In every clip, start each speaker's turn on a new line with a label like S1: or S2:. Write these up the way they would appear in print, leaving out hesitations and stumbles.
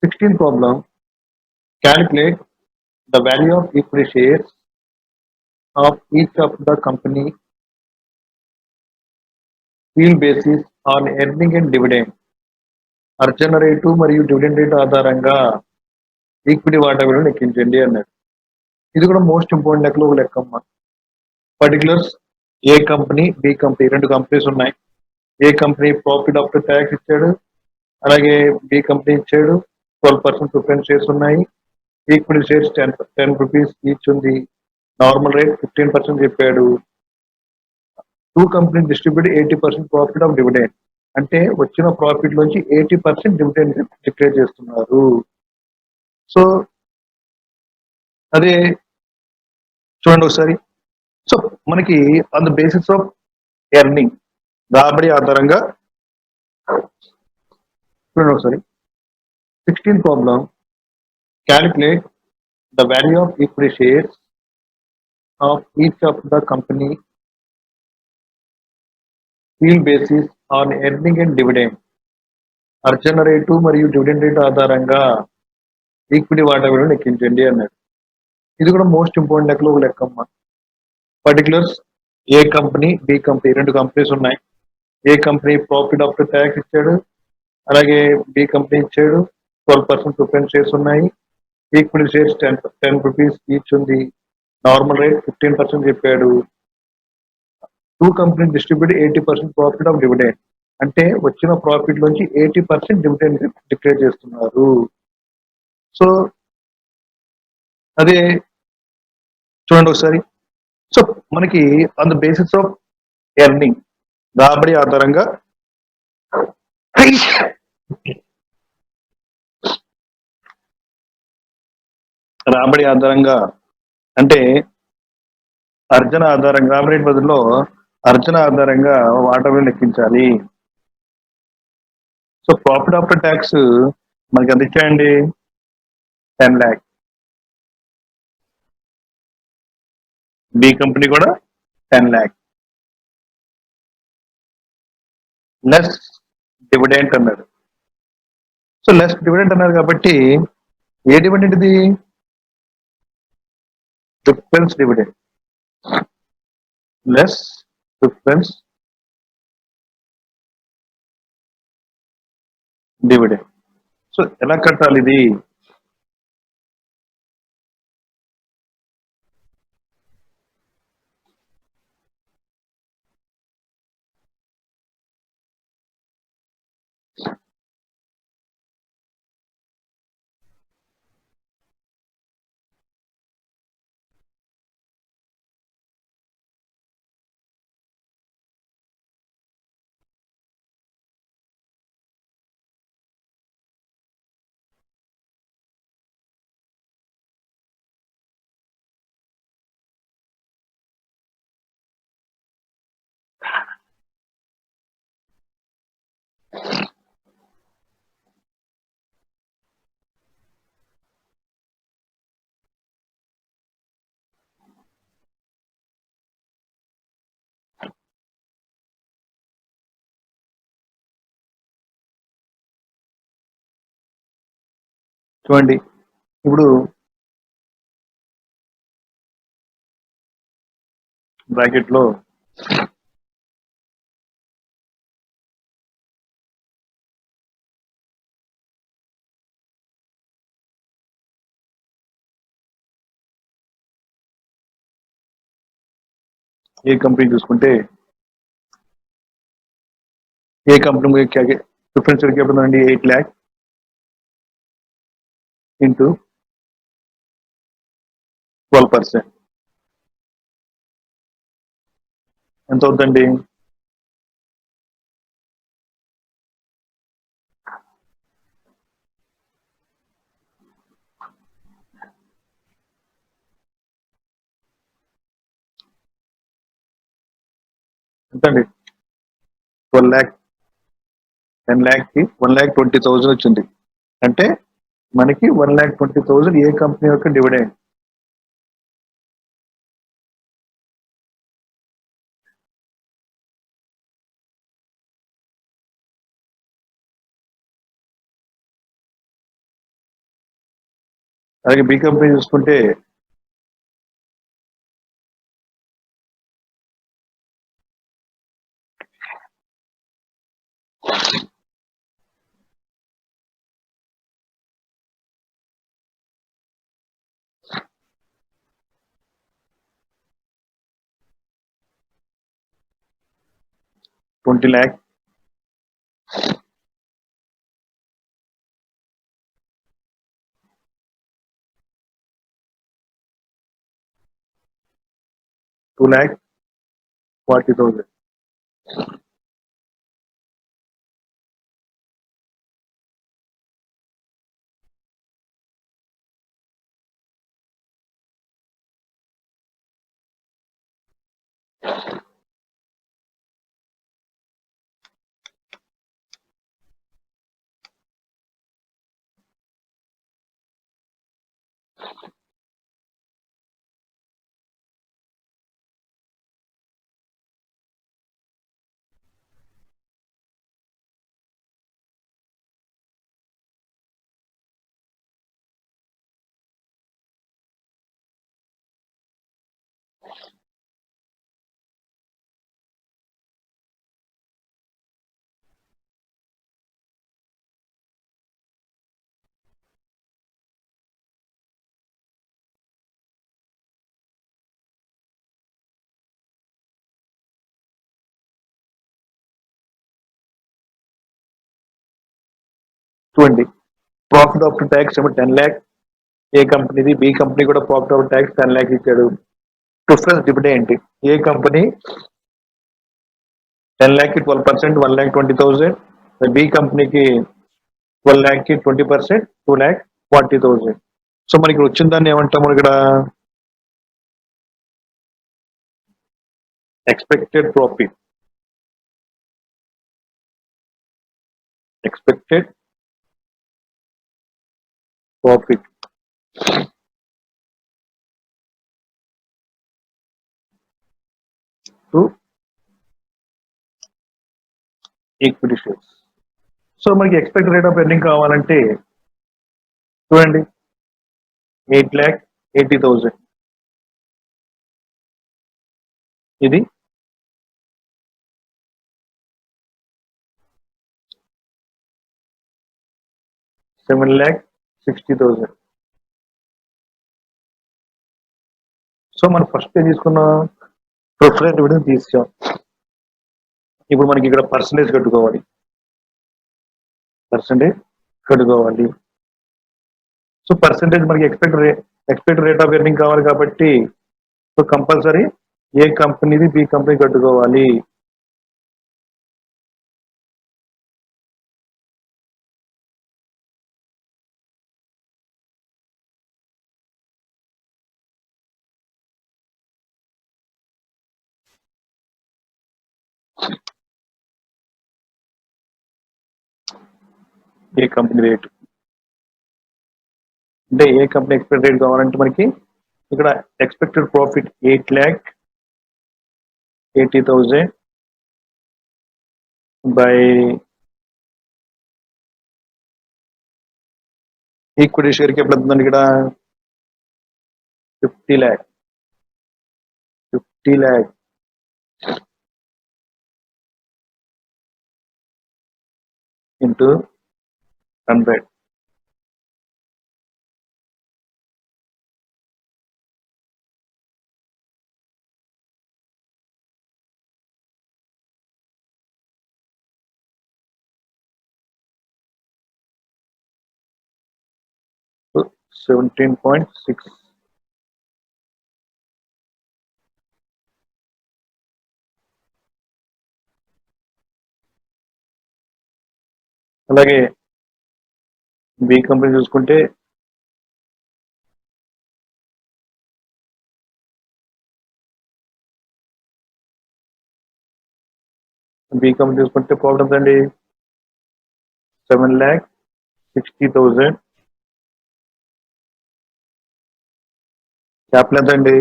S1: 16th problem, calculate the value of equity shares of each of the company yield basis on earning and dividend. అర్జన rate మరియు dividend rate ఆధారంగా equity వాటా విలువను లెక్కించండి అన్నాడు. ఇది కూడా మోస్ట్ ఇంపార్టెంట్ లెక్కలో ఒక లెక్కమ్మ. పర్టికులర్స్ ఏ కంపెనీ బి కంపెనీ రెండు కంపెనీస్ ఉన్నాయి. ఏ కంపెనీ ప్రాఫిట్ ఆఫ్టర్ ట్యాక్స్ ఇచ్చాడు, అలాగే బి కంపెనీ ఇచ్చాడు. 12% ప్రిఫరెన్స్ షేర్స్ ఉన్నాయి. ఈక్విటీ షేర్స్ 10 రూపీస్ ఈచ్ ఉంది. నార్మల్ రేట్ 15% చెప్పాడు. Two company distribute 80% profit of dividend, అంటే వచ్చిన ప్రాఫిట్ నుంచి 80% డివిడెండ్ డిక్లేర్ చేస్తున్నారు. సో అదే చూడండి ఒకసారి. సో మనకి on the basis of earning, రాబడి ఆధారంగా చూడండి ఒకసారి. 16th problem, calculate the value of equity shares of each of the company yield basis on earning and dividend. అర్జన రేటు మరియు డివిడెండ్ రేటు ఆధారంగా ఈక్విటీ వాటా విలువను లెక్కించండి అన్నాడు. ఇది కూడా మోస్ట్ ఇంపార్టెంట్ లెక్కలో ఒక లెక్కమ్మ. పర్టికులర్స్ ఏ కంపెనీ బి కంపెనీ రెండు కంపెనీస్ ఉన్నాయి. ఏ కంపెనీ ప్రాఫిట్ ఆఫ్టర్ ట్యాక్స్ ఇచ్చాడు, అలాగే బి కంపెనీ ఇచ్చాడు. 12% ప్రిఫరెన్స్ షేర్స్ ఉన్నాయి. ఈక్విటీ షేర్స్ 10 రూపీస్ ఈచ్ ఉంది. నార్మల్ రేట్ 15% చెప్పాడు. Two company distribute 80% profit of dividend, అంటే వచ్చిన ప్రాఫిట్ నుంచి 80% డివిడెండ్ డిక్లేర్ చేస్తున్నారు. సో అదే చూడండి ఒకసారి. సో మనకి on the basis of earning, రాబడి ఆధారంగా అంటే అర్జన ఆధారంగా రాబడి రేట్ బదుల్లో అర్జన ఆధారంగా వాటా విలువ లెక్కించాలి. సో ప్రాఫిట్ ఆఫ్టర్ ట్యాక్స్ మనకి ఎంత ఇచ్చాయండి? 10 lakh. బి కంపెనీ కూడా 10 lakh. లెస్ డివిడెంట్ అన్నారు. సో లెస్ డివిడెంట్ అన్నారు కాబట్టి ఏ డివిడెంట్ ఇది? Preference dividend. Less preference dividend. So ఎలా కట్టాలి ఇది? చూడండి, ఇప్పుడు బ్రాకెట్ లో ఏ కంపెనీ చూసుకుంటే ఏ కంపెనీ ప్రిఫరెన్స్ షేర్ క్యాపిటల్ ఉందండి? 8 lakh ఇంటూ 12% ఎంత అవుతుందండి? ఎంతండి? 12 lakh. 10 lakh కి 1,20,000 వచ్చింది. అంటే మనకి 1,20,000 ఏ కంపెనీ యొక్క డివిడెండ్. అలాగే బి కంపెనీ చూసుకుంటే 20 lakh, 2 lakh 40,000. చూడండి, ప్రాఫిట్ ఆఫ్టర్ ట్యాక్స్ ఏమో 10 lakh ఏ కంపెనీది, బి కంపెనీ కూడా ప్రాఫిట్ ఆఫ్టర్ ట్యాక్స్ 10 lakh ఇచ్చాడు. ప్రిఫరెన్స్ డివిడెంట్ ఏ కంపెనీ 10 lakh కి 12%, 1,20,000. బి కంపెనీకి 12 lakh కి 20%, 2,40,000. సో మనకి వచ్చిన దాన్ని ఏమంటాము ఇక్కడ expected profit. Expected profit to equity shares. So మనకి ఎక్స్పెక్టెడ్ రేట్ ఆఫ్ ఎర్నింగ్ కావాలంటే చూడండి 8,80,000 ఇది 7,60,000. సో మనం ఫస్ట్ తీసుకున్న ప్రిఫరెన్స్ డివిడెండ్ తీసాం. ఇప్పుడు మనకి ఇక్కడ పర్సంటేజ్ కట్టుకోవాలి. సో పర్సంటేజ్ మనకి ఎక్స్పెక్టెడ్ రేట్ ఆఫ్ ఎర్నింగ్ కావాలి కాబట్టి సో కంపల్సరీ ఏ కంపెనీది బి కంపెనీ కట్టుకోవాలి. ఏ కంపెనీ రేట్ అంటే ఏ కంపెనీ ఎక్స్పెక్టెడ్ రేట్ కావాలంటే మనకి ఇక్కడ expected profit 8,80,000 by equity share కి ఎప్పుడు అవుతుందండి ఇక్కడ 50 lakh into 100. So 17.6. అలాగే బి కంపెనీ చూసుకుంటే ప్రాబ్లం అండి 7,60,000. క్యాపిటల్ ఎంత అండి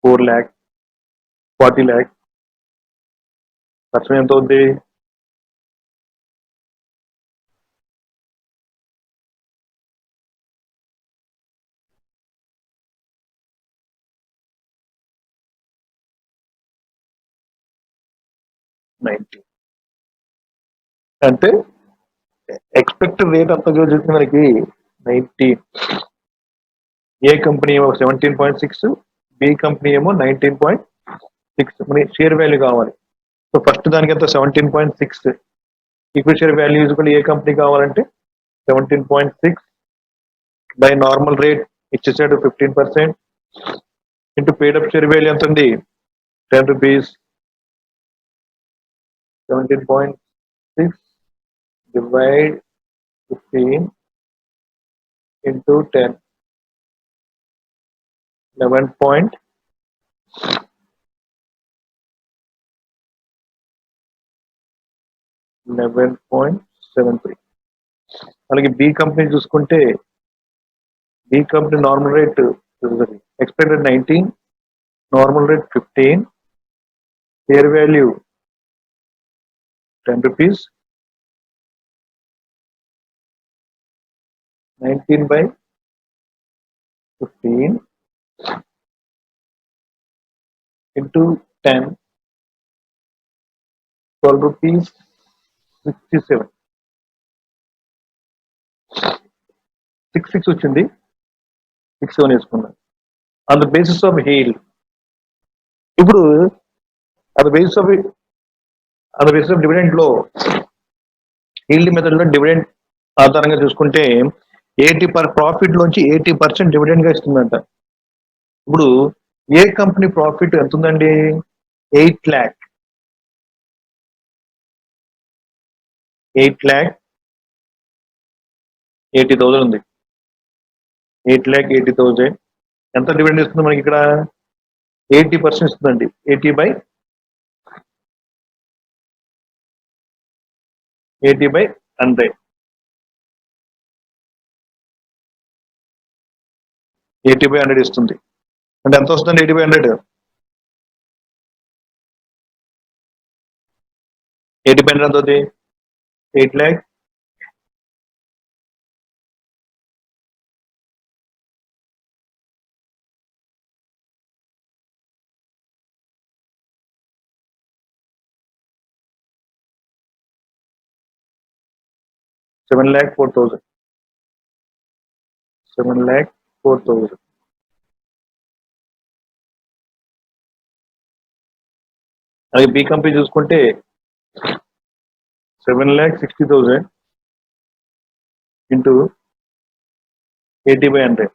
S1: 4,40 lakh. ఖర్చు ఎంత అవుద్ది 90 అంటే ఎక్స్పెక్టెడ్ రేట్ అంత చూస్తే మనకి 90. ఏ కంపెనీ ఏమో 17.6, బి కంపెనీ ఏమో 19.6. మన షేర్ వాల్యూ కావాలి. సో ఫస్ట్ దానికి ఎంత 17.6. ఈక్విటీ షేర్ వాల్యూ ఈక్వల్ ఏ కంపెనీ కావాలంటే 17.6 బై నార్మల్ రేట్ ఇచ్చేసాడు 15% ఇంటూ పేడ్ అప్ షేర్ వాల్యూ ఎంత ఉంది 10 రూపీస్. 17.6 divide 15 into 10, 11. 11.73. అలాగే బి కంపెనీ చూసుకుంటే B company normal rate expected 19, normal rate 15, share value 10 rupees. 19 by 15 into 10, 12 rupees 67. 66 వచ్చింది, 67 వేసుకున్నాం. On the basis of yield. ఇప్పుడు on the basis of dividend లో yield method లో dividend ఆధారంగా చూసుకుంటే profit లోంచి 80% డివిడెండ్ గా ఇస్తుందంట. ఇప్పుడు ఏ కంపెనీ ప్రాఫిట్ ఎంత ఉందండి 8,80,000 ఉంది. 8,80,000 ఎంత డివిడెండ్ ఇస్తుంది మనకి ఇక్కడ 80% ఇస్తుందండి. 80 by 100. 80 by 100 ఇస్తుంది అంటే ఎంత వస్తుందండి 80 by 100? 80 by 100 ఎంత అవుతుంది 8 lakh. $7,04,000. 7,04,000. అలాగే బి కంపెనీ చూసుకుంటే 7,60,000 into 80 by 100.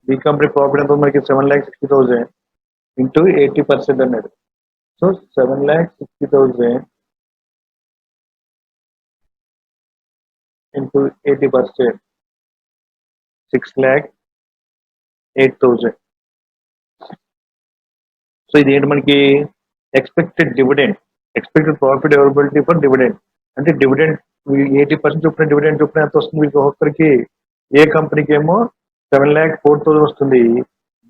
S1: B company profit ఎంత మనకి 7,60,000 ఇంటూ 80% అన్నాడు. So 7,60,000 into 80%, 6,08,000. సో ఇది ఏంటి మనకి expected profit availability for dividend. అంటే డివిడెండ్ 80% చొప్పున డివిడెండ్ చొప్పున ఎంత వస్తుంది మీకు ఒక్కొక్కరికి. ఏ కంపెనీకి ఏమో 7,04,000 వస్తుంది,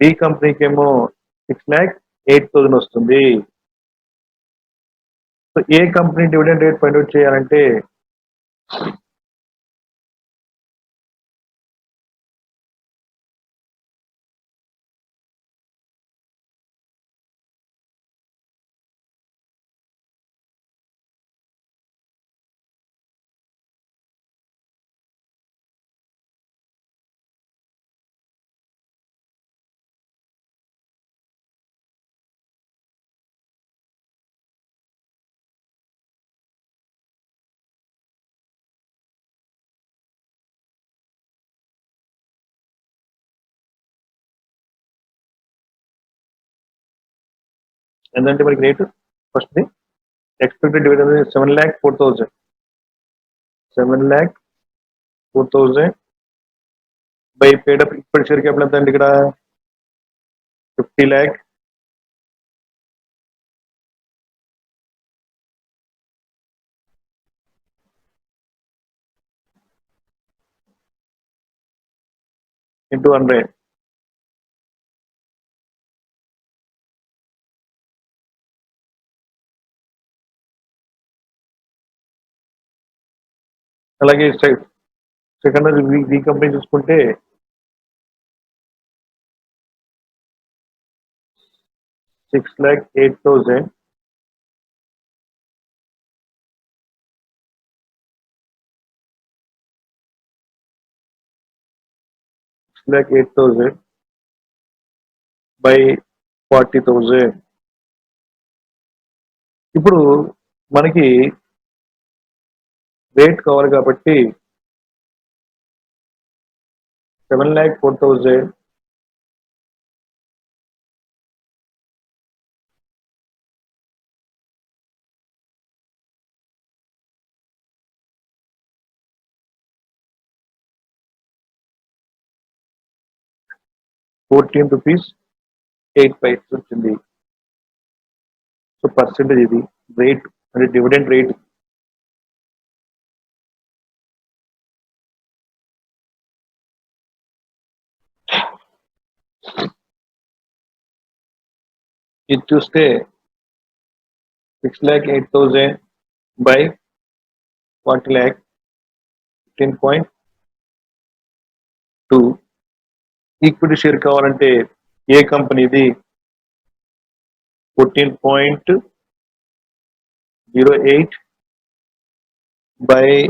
S1: బి కంపెనీకి ఏమో 6,08,000 వస్తుంది. సో ఏ company dividend rate find out చేయాలంటే ఏంటంటే మనకి rate first expected dividend 7,04,000. 7,04,000 by paid up ఇప్పుడు షేర్ క్యాపిటల్ ఎంత అండి ఇక్కడ 50 lakh. into 100. అలాగే సెకండరీ వి కంపెనీ చూసుకుంటే 6,08,000 6,08,000 by 40,000. ఇప్పుడు మనకి రేట్ కావాలి కాబట్టి 7,04,000 ₹14 8 వచ్చింది. సో పర్సెంటేజ్ ఇది రేట్ అంటే డివిడెండ్ రేట్. ఇది చూస్తే 6,08,000 by 40 lakh 15.2. ఈక్విటీ షేర్ కావాలంటే ఏ కంపెనీది 14.08 by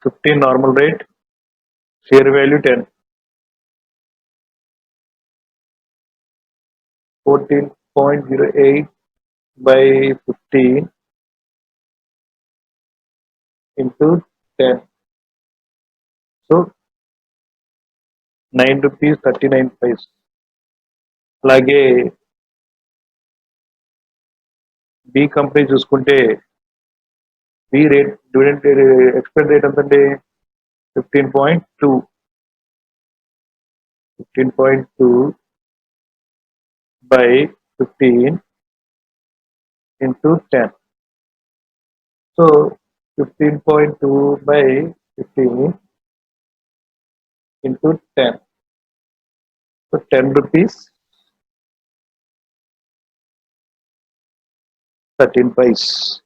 S1: 15 normal rate, share value 10. 14.08 by 15 into 10. So ₹9.39. అలాగే బి కంపెనీ చూసుకుంటే B rate dividend expire rate ఎంతండి 15.2 by 15 into 10. So 15.2 by 15 into 10. So ₹10 13 paise.